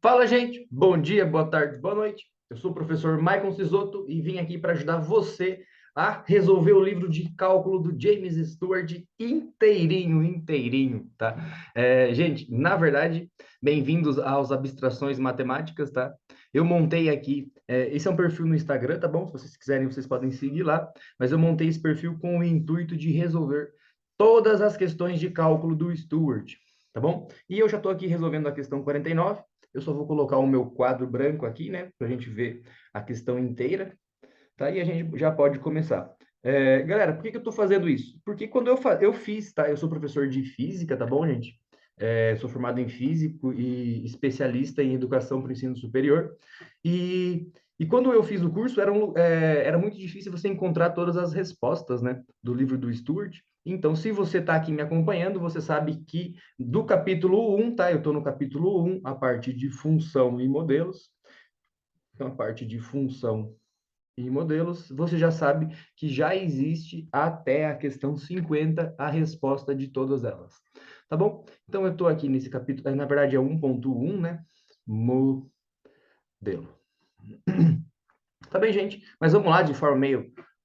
Fala, gente! Bom dia, boa tarde, boa noite. Eu sou o professor Maicon Cisoto e vim aqui para ajudar você a resolver o livro de cálculo do James Stewart inteirinho, tá? Gente, na verdade, bem-vindos aos Abstrações Matemáticas, tá? Eu montei aqui, esse é um perfil no Instagram, tá bom? Se vocês quiserem, vocês podem seguir lá, mas eu montei esse perfil com o intuito de resolver todas as questões de cálculo do Stewart, tá bom? E eu já estou aqui resolvendo a questão 49. Eu só vou colocar o meu quadro branco aqui, né, para a gente ver a questão inteira, tá? E a gente já pode começar. Galera, por que que eu estou fazendo isso? Porque quando eu fiz, tá? Eu sou professor de física, tá bom, gente? Sou formado em físico e especialista em educação para o ensino superior. E quando eu fiz o curso, era muito difícil você encontrar todas as respostas, né, do livro do Stewart. Então, se você está aqui me acompanhando, você sabe que do capítulo 1, tá? Eu estou no capítulo 1, a parte de função e modelos. Então, a parte de função e modelos, você já sabe que já existe até a questão 50 a resposta de todas elas. Tá bom? Então, eu estou aqui nesse capítulo, na verdade é 1.1, né? Modelo. Tá bem, gente? Mas vamos lá, de forma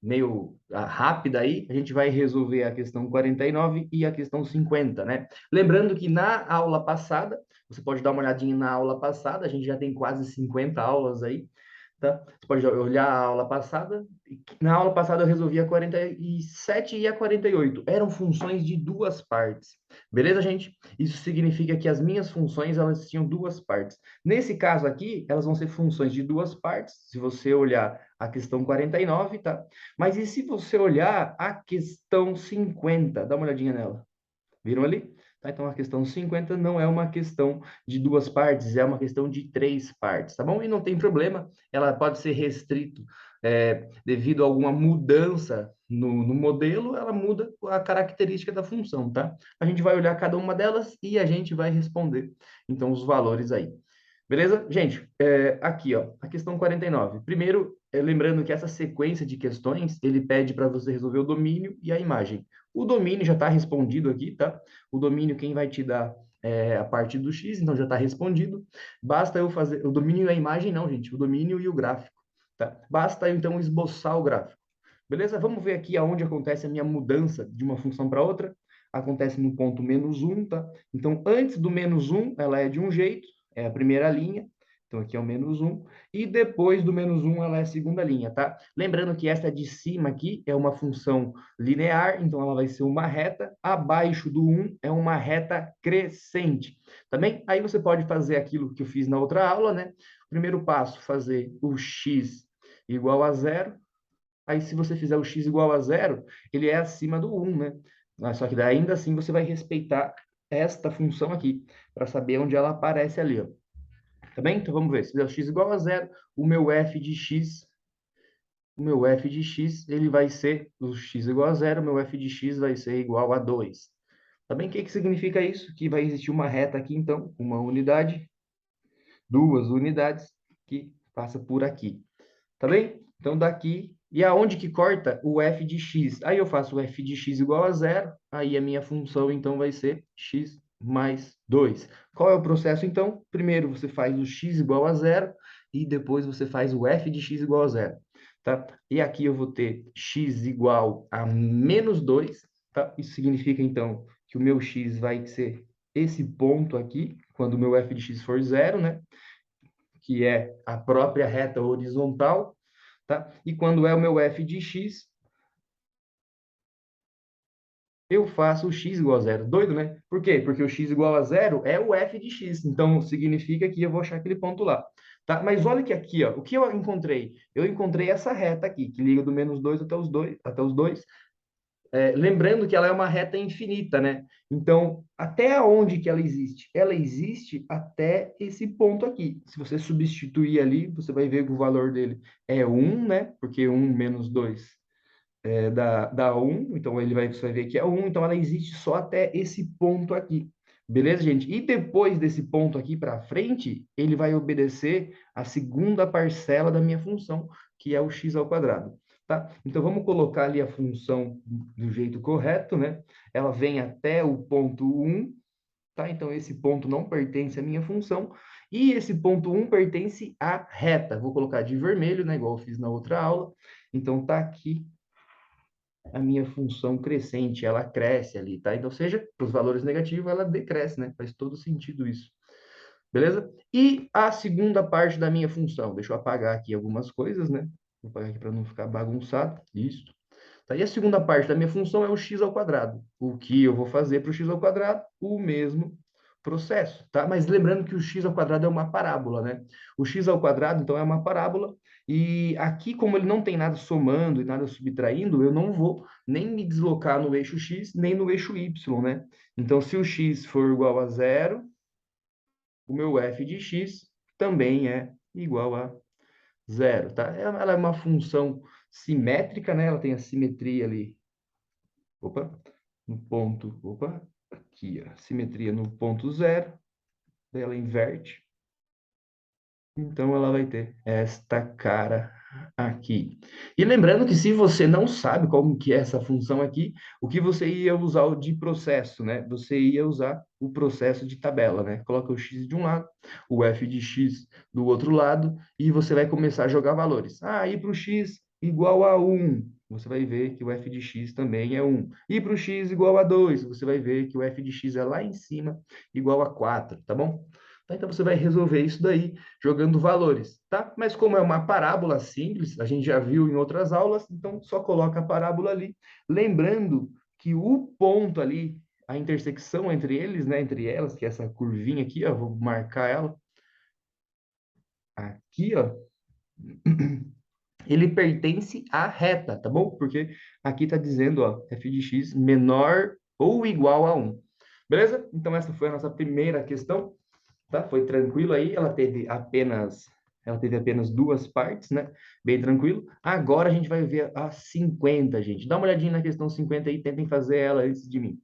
meio rápida aí, a gente vai resolver a questão 49 e a questão 50, né? Lembrando que na aula passada, você pode dar uma olhadinha na aula passada, a gente já tem quase 50 aulas aí, tá? Você pode olhar a aula passada. Na aula passada eu resolvi a 47 e a 48. Eram funções de duas partes. Beleza, gente? Isso significa que as minhas funções, elas tinham duas partes. Nesse caso aqui, elas vão ser funções de duas partes, se você olhar a questão 49, tá? Mas e se você olhar a questão 50? Dá uma olhadinha nela. Viram ali? Tá? Então, a questão 50 não é uma questão de duas partes, é uma questão de três partes, tá bom? E não tem problema, ela pode ser restrito devido a alguma mudança no modelo, ela muda a característica da função, tá? A gente vai olhar cada uma delas e a gente vai responder, então, os valores aí. Beleza? Gente, aqui, ó, a questão 49. Primeiro, lembrando que essa sequência de questões, ele pede para você resolver o domínio e a imagem. O domínio já está respondido aqui, tá? O domínio, quem vai te dar a parte do x, então já está respondido. Basta eu fazer... O domínio e a imagem, não, gente. O domínio e o gráfico, tá? Basta eu, então, esboçar o gráfico. Beleza? Vamos ver aqui aonde acontece a minha mudança de uma função para outra. Acontece no ponto -1, tá? Então, antes do -1, ela é de um jeito, é a primeira linha. Então, aqui é o -1. E depois do -1, ela é a segunda linha, tá? Lembrando que essa de cima aqui é uma função linear, então ela vai ser uma reta. Abaixo do 1 é uma reta crescente. Tá bem? Aí você pode fazer aquilo que eu fiz na outra aula, né? Primeiro passo, fazer o x igual a zero. Aí, se você fizer o x igual a zero, ele é acima do 1, né? Só que ainda assim você vai respeitar esta função aqui, para saber onde ela aparece ali, ó. Tá bem? Então vamos ver. Se fizer o x igual a zero, o meu f de x, ele vai ser o x igual a zero, o meu f de x vai ser igual a 2. Tá bem? O que que significa isso? Que vai existir uma reta aqui, então, uma unidade, duas unidades, que passa por aqui. Tá bem? Então, daqui... E aonde que corta? O f de x. Aí eu faço o f de x igual a zero. Aí a minha função, então, vai ser x mais 2. Qual é o processo, então? Primeiro você faz o x igual a zero e depois você faz o f de x igual a zero. Tá? E aqui eu vou ter x igual a -2. Tá? Isso significa, então, que o meu x vai ser esse ponto aqui, quando o meu f de x for zero, né? Que é a própria reta horizontal, tá? E quando é o meu f de x, eu faço o x igual a zero. Doido, né? Por quê? Porque o x igual a zero é o f de x. Então, significa que eu vou achar aquele ponto lá. Tá? Mas olha que aqui, ó, o que eu encontrei? Eu encontrei essa reta aqui, que liga do -2 até os dois. Lembrando que ela é uma reta infinita, né? Então, até onde que ela existe? Ela existe até esse ponto aqui. Se você substituir ali, você vai ver que o valor dele é 1, né? Porque 1 menos 2 dá 1, então você vai ver que é 1, então ela existe só até esse ponto aqui. Beleza, gente? E depois desse ponto aqui para frente, ele vai obedecer a segunda parcela da minha função, que é o x ao quadrado. Tá? Então, vamos colocar ali a função do jeito correto, né? Ela vem até o ponto 1, tá? Então, esse ponto não pertence à minha função, e esse ponto 1 pertence à reta. Vou colocar de vermelho, né, igual eu fiz na outra aula. Então, tá aqui a minha função crescente, ela cresce ali, tá? Então, seja para os valores negativos, ela decresce, né? Faz todo sentido isso. Beleza? E a segunda parte da minha função, deixa eu apagar aqui algumas coisas, né? Vou apagar aqui para não ficar bagunçado. Isso. Tá? E a segunda parte da minha função é o x ao quadrado. O que eu vou fazer para o x ao quadrado? O mesmo processo, tá? Mas lembrando que o x ao quadrado é uma parábola, né? O x ao quadrado, então, é uma parábola, e aqui, como ele não tem nada somando e nada subtraindo, eu não vou nem me deslocar no eixo x, nem no eixo y, né? Então, se o x for igual a zero, o meu f de x também é igual a zero, tá? Ela é uma função simétrica, né? Ela tem a simetria ali, opa, no ponto, opa, aqui, ó, simetria no ponto zero, daí ela inverte, então ela vai ter esta cara aqui. E lembrando que se você não sabe como que é essa função aqui, o que você ia usar o de processo, né? Você ia usar o processo de tabela, né? Coloca o x de um lado, o f de x do outro lado, e você vai começar a jogar valores. Ah, e para o x igual a 1, você vai ver que o f de x também é 1. E para o x igual a 2, você vai ver que o f de x é lá em cima, igual a 4, tá bom? Então você vai resolver isso daí jogando valores, tá? Mas como é uma parábola simples, a gente já viu em outras aulas, então só coloca a parábola ali, lembrando que o ponto ali, a intersecção entre eles, né, entre elas, que é essa curvinha aqui, ó, vou marcar ela aqui, ó, ele pertence à reta, tá bom? Porque aqui tá dizendo, ó, f de x menor ou igual a 1. Beleza? Então essa foi a nossa primeira questão. Tá? Foi tranquilo aí, ela teve apenas duas partes, né? Bem tranquilo. Agora a gente vai ver a 50, gente. Dá uma olhadinha na questão 50 aí, tentem fazer ela antes de mim,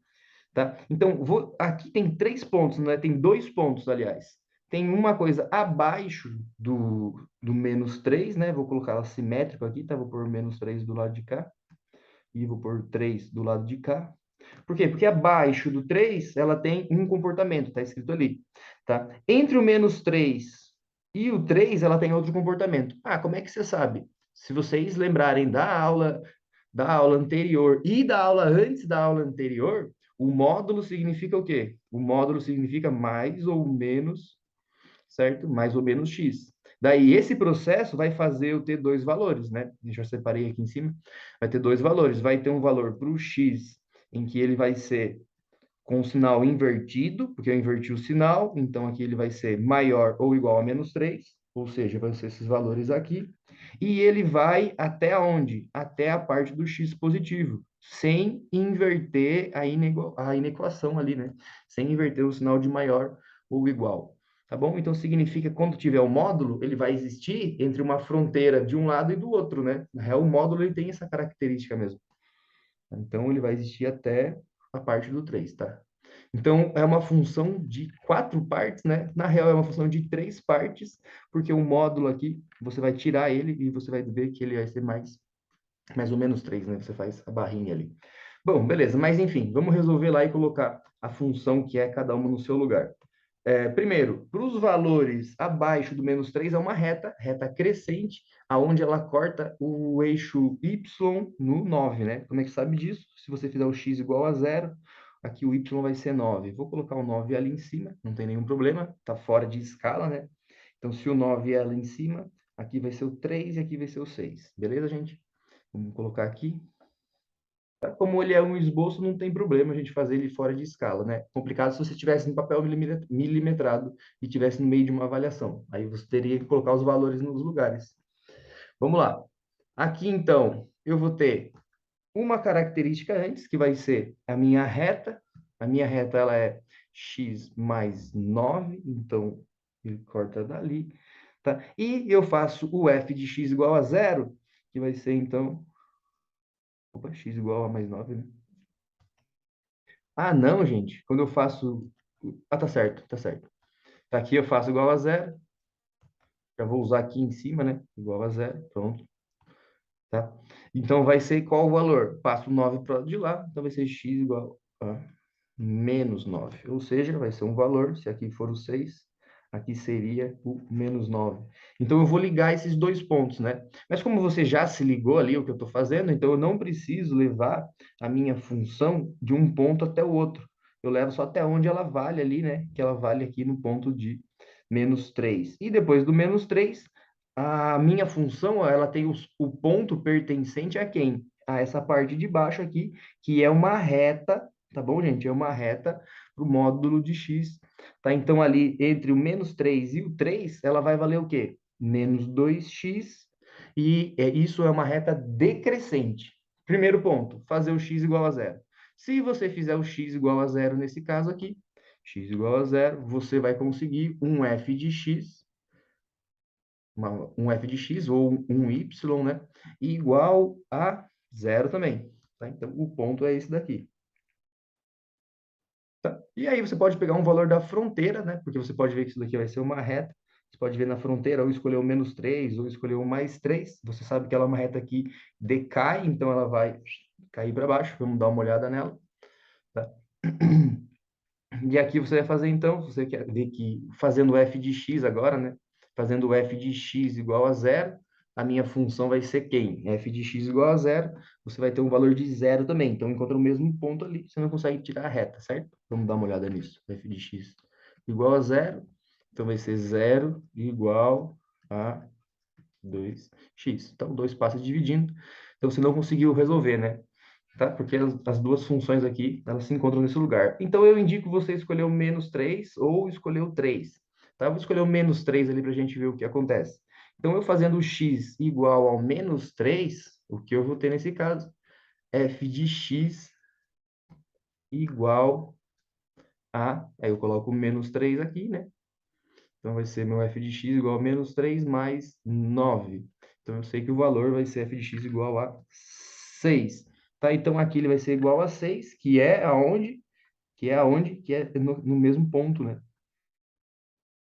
tá? Então, aqui tem 3 pontos, né? Tem 2 pontos, aliás. Tem uma coisa abaixo do menos 3, né? Vou colocar ela simétrico aqui, tá? Vou pôr menos 3 do lado de cá e vou pôr 3 do lado de cá. Por quê? Porque abaixo do 3 ela tem um comportamento, está escrito ali. Tá? Entre o menos 3 e o 3 ela tem outro comportamento. Ah, como é que você sabe? Se vocês lembrarem da aula anterior e da aula antes da aula anterior, o módulo significa o quê? O módulo significa mais ou menos, certo? Mais ou menos x. Daí, esse processo vai fazer eu ter dois valores, né? Eu já separei aqui em cima. Vai ter dois valores. Vai ter um valor para o x, em que ele vai ser com o sinal invertido, porque eu inverti o sinal, então aqui ele vai ser maior ou igual a menos 3, ou seja, vão ser esses valores aqui. E ele vai até onde? Até a parte do x positivo, sem inverter a inequação ali, né? Sem inverter o sinal de maior ou igual. Tá bom? Então significa que quando tiver o módulo, ele vai existir entre uma fronteira de um lado e do outro, né? Na real, o módulo ele tem essa característica mesmo. Então ele vai existir até a parte do 3, tá? Então, é uma função de 4 partes, né? Na real, é uma função de 3 partes, porque o módulo aqui, você vai tirar ele e você vai ver que ele vai ser mais ou menos 3, né? Você faz a barrinha ali. Bom, beleza, mas enfim, vamos resolver lá e colocar a função que é cada uma no seu lugar. Primeiro, para os valores abaixo do menos 3 é uma reta crescente, aonde ela corta o eixo y no 9, né? Como é que sabe disso? Se você fizer o x igual a zero, aqui o y vai ser 9. Vou colocar o 9 ali em cima, não tem nenhum problema, está fora de escala, né? Então, se o 9 é ali em cima, aqui vai ser o 3 e aqui vai ser o 6. Beleza, gente? Vamos colocar aqui. Como ele é um esboço, não tem problema a gente fazer ele fora de escala, né? Complicado se você tivesse no papel milimetrado e tivesse no meio de uma avaliação. Aí você teria que colocar os valores nos lugares. Vamos lá. Aqui, então, eu vou ter uma característica antes, que vai ser a minha reta. A minha reta, ela é x mais 9, então ele corta dali, tá? E eu faço o f de x igual a zero, que vai ser, então... Opa, x igual a mais 9, né? Ah, não, gente. Quando eu faço. Ah, tá certo, tá certo. Tá aqui eu faço igual a zero. Já vou usar aqui em cima, né? Igual a zero. Pronto. Tá? Então vai ser qual o valor? Passo o 9 para de lá. Então vai ser x igual a menos 9. Ou seja, vai ser um valor, se aqui for o 6, aqui seria o menos 9. Então, eu vou ligar esses dois pontos, né? Mas como você já se ligou ali o que eu estou fazendo, então eu não preciso levar a minha função de um ponto até o outro. Eu levo só até onde ela vale ali, né? Que ela vale aqui no ponto de menos 3. E depois do menos 3, a minha função, ela tem o ponto pertencente a quem? A essa parte de baixo aqui, que é uma reta, tá bom, gente? É uma reta para o módulo de x, tá? Então, ali entre o menos 3 e o 3, ela vai valer o quê? Menos 2x, e isso é uma reta decrescente. Primeiro ponto, fazer o x igual a zero. Se você fizer o x igual a zero nesse caso aqui, x igual a zero, você vai conseguir um f de x, um f de x ou um y, né? Igual a zero também, tá? Então, o ponto é esse daqui. Tá? E aí você pode pegar um valor da fronteira, né? Porque você pode ver que isso daqui vai ser uma reta. Você pode ver na fronteira, ou escolher o menos 3, ou escolher o mais 3. Você sabe que ela é uma reta que decai, então ela vai cair para baixo. Vamos dar uma olhada nela. Tá? E aqui você vai fazer, então, você quer ver que fazendo f de x agora, né? Fazendo f de x igual a zero, a minha função vai ser quem? F de x igual a zero, você vai ter um valor de zero também. Então, encontra o mesmo ponto ali, você não consegue tirar a reta, certo? Vamos dar uma olhada nisso. F de x igual a zero, então vai ser zero igual a 2x. Então, 2 passa dividindo. Então, você não conseguiu resolver, né? Tá? Porque as duas funções aqui, elas se encontram nesse lugar. Então, eu indico você escolher o menos 3 ou escolher o 3. Tá? Eu vou escolher o menos 3 ali para a gente ver o que acontece. Então, eu fazendo o x igual ao menos 3, o que eu vou ter nesse caso? F de x igual a... Aí eu coloco o menos 3 aqui, né? Então, vai ser meu f de x igual a menos 3 mais 9. Então, eu sei que o valor vai ser f de x igual a 6. Tá? Então, aqui ele vai ser igual a 6, que é aonde? Que é aonde? Que é no mesmo ponto, né?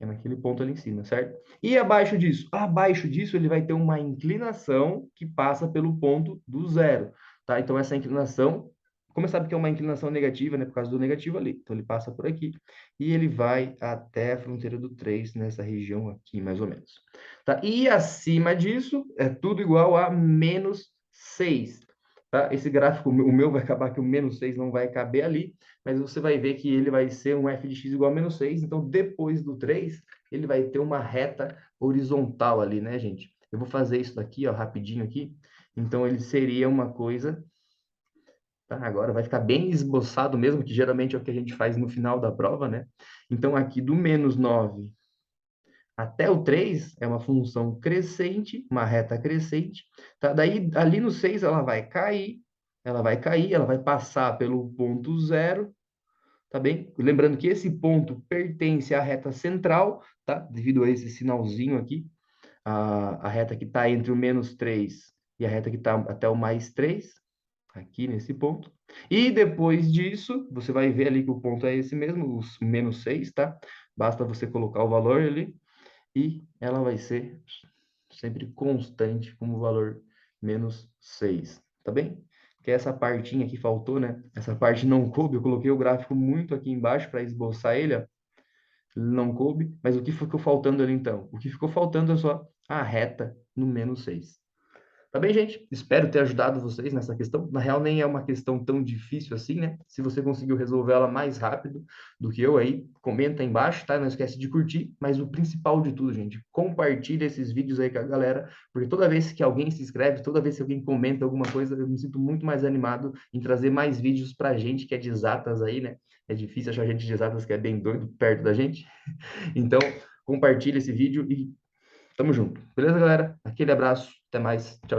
É naquele ponto ali em cima, certo? E abaixo disso? Abaixo disso, ele vai ter uma inclinação que passa pelo ponto do zero, tá? Então, essa inclinação, como você sabe que é uma inclinação negativa, né? Por causa do negativo ali. Então, ele passa por aqui e ele vai até a fronteira do 3, nessa região aqui, mais ou menos. Tá? E acima disso, é tudo igual a menos 6. Tá? Esse gráfico, o meu vai acabar que o menos 6 não vai caber ali, mas você vai ver que ele vai ser um f de x igual a menos 6, então depois do 3, ele vai ter uma reta horizontal ali, né, gente? Eu vou fazer isso daqui, ó, rapidinho aqui. Então, ele seria uma coisa... Tá? Agora vai ficar bem esboçado mesmo, que geralmente é o que a gente faz no final da prova, né? Então, aqui do menos 9 até o 3 é uma função crescente, uma reta crescente. Tá? Daí, ali no 6, ela vai cair, ela vai passar pelo ponto zero, tá bem? Lembrando que esse ponto pertence à reta central, tá? Devido a esse sinalzinho aqui, a reta que está entre o menos 3 e a reta que está até o mais 3, aqui nesse ponto. E depois disso, você vai ver ali que o ponto é esse mesmo, o menos 6, tá? Basta você colocar o valor ali e ela vai ser sempre constante como o valor menos 6, tá bem? Que essa partinha que faltou, né? Essa parte não coube, eu coloquei o gráfico muito aqui embaixo para esboçar ele, ó. Não coube, mas o que ficou faltando ali então? O que ficou faltando é só a reta no menos 6. Tá bem, gente? Espero ter ajudado vocês nessa questão. Na real, nem é uma questão tão difícil assim, né? Se você conseguiu resolver ela mais rápido do que eu aí, comenta aí embaixo, tá? Não esquece de curtir. Mas o principal de tudo, gente, compartilha esses vídeos aí com a galera, porque toda vez que alguém se inscreve, toda vez que alguém comenta alguma coisa, eu me sinto muito mais animado em trazer mais vídeos pra gente que é de exatas aí, né? É difícil achar gente de exatas que é bem doido perto da gente. Então, compartilha esse vídeo e tamo junto. Beleza, galera? Aquele abraço. Até mais. Tchau.